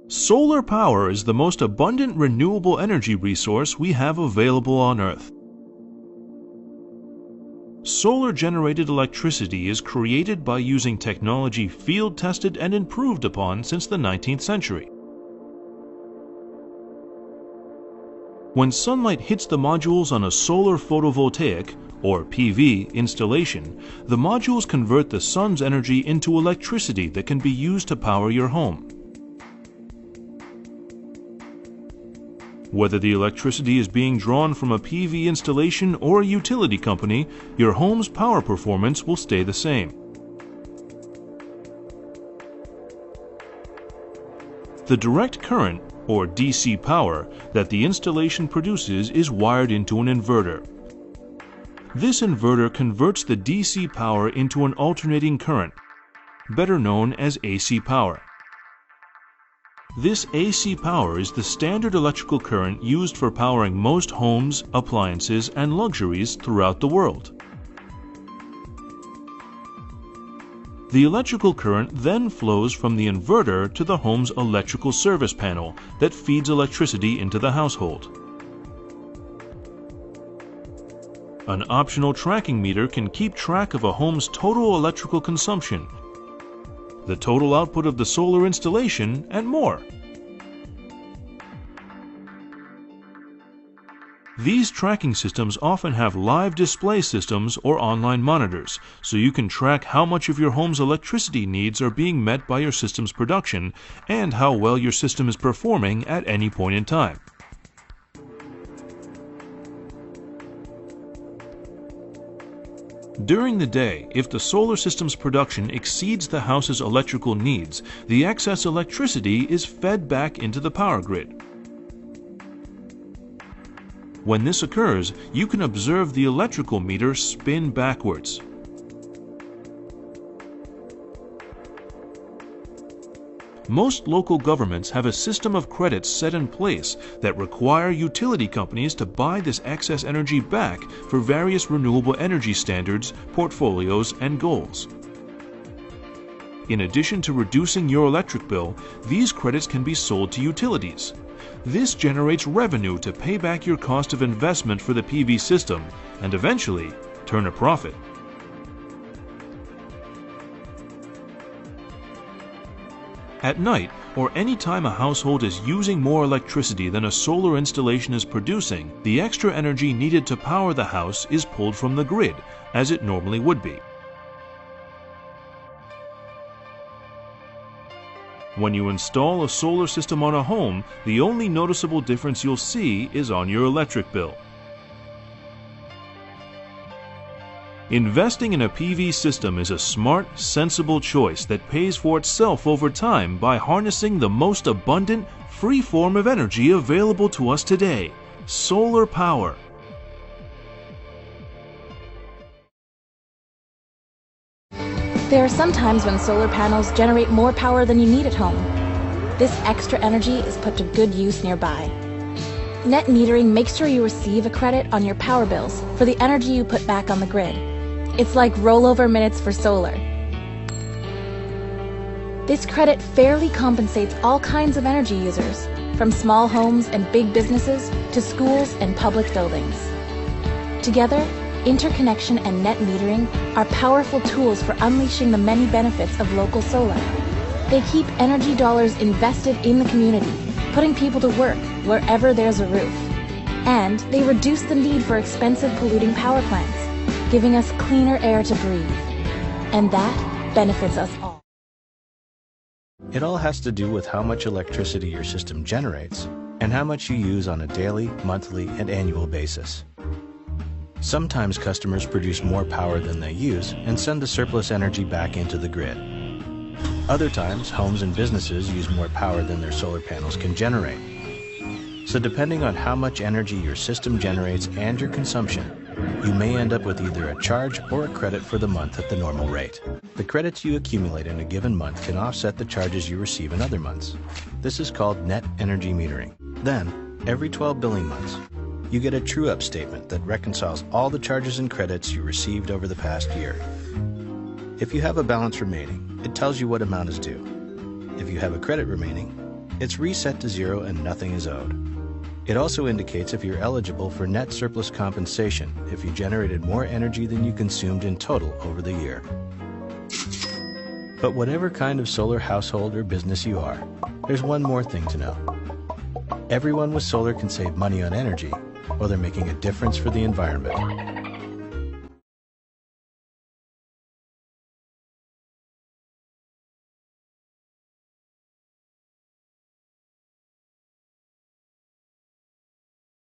Solar power is the most abundant renewable energy resource we have available on Earth. Solar-generated electricity is created by using technology field-tested and improved upon since the 19th century. When sunlight hits the modules on a solar photovoltaic, or PV, installation, the modules convert the sun's energy into electricity that can be used to power your home. Whether the electricity is being drawn from a PV installation or a utility company, your home's power performance will stay the same. The direct current, or DC power, that the installation produces is wired into an inverter. This inverter converts the DC power into an alternating current, better known as AC power. This AC power is the standard electrical current used for powering most homes, appliances, and luxuries throughout the world. The electrical current then flows from the inverter to the home's electrical service panel that feeds electricity into the household. An optional tracking meter can keep track of a home's total electrical consumption, the total output of the solar installation, and more. These tracking systems often have live display systems or online monitors, so you can track how much of your home's electricity needs are being met by your system's production and how well your system is performing at any point in time. During the day, if the solar system's production exceeds the house's electrical needs, the excess electricity is fed back into the power grid. When this occurs, you can observe the electrical meter spin backwards. Most local governments have a system of credits set in place that require utility companies to buy this excess energy back for various renewable energy standards, portfolios, and goals. In addition to reducing your electric bill, these credits can be sold to utilities. This generates revenue to pay back your cost of investment for the PV system and eventually turn a profit. At night, or any time a household is using more electricity than a solar installation is producing, the extra energy needed to power the house is pulled from the grid, as it normally would be. When you install a solar system on a home, the only noticeable difference you'll see is on your electric bill. Investing in a PV system is a smart, sensible choice that pays for itself over time by harnessing the most abundant, free form of energy available to us today: solar power. There are some times when solar panels generate more power than you need at home. This extra energy is put to good use nearby. Net metering makes sure you receive a credit on your power bills for the energy you put back on the grid. It's like rollover minutes for solar. This credit fairly compensates all kinds of energy users, from small homes and big businesses to schools and public buildings. Together, interconnection and net metering are powerful tools for unleashing the many benefits of local solar. They keep energy dollars invested in the community, putting people to work wherever there's a roof. And they reduce the need for expensive polluting power plants, giving us cleaner air to breathe. And that benefits us all. It all has to do with how much electricity your system generates and how much you use on a daily, monthly, and annual basis. Sometimes customers produce more power than they use and send the surplus energy back into the grid. Other times, homes and businesses use more power than their solar panels can generate. So depending on how much energy your system generates and your consumption, you may end up with either a charge or a credit for the month at the normal rate. The credits you accumulate in a given month can offset the charges you receive in other months. This is called net energy metering. Then, every 12 billing months, you get a true-up statement that reconciles all the charges and credits you received over the past year. If you have a balance remaining, it tells you what amount is due. If you have a credit remaining, It's reset to zero and nothing is owed. It also indicates if you're eligible for net surplus compensation if you generated more energy than you consumed in total over the year. But whatever kind of solar household or business you are, there's one more thing to know. Everyone with solar can save money on energy, while they're making a difference for the environment.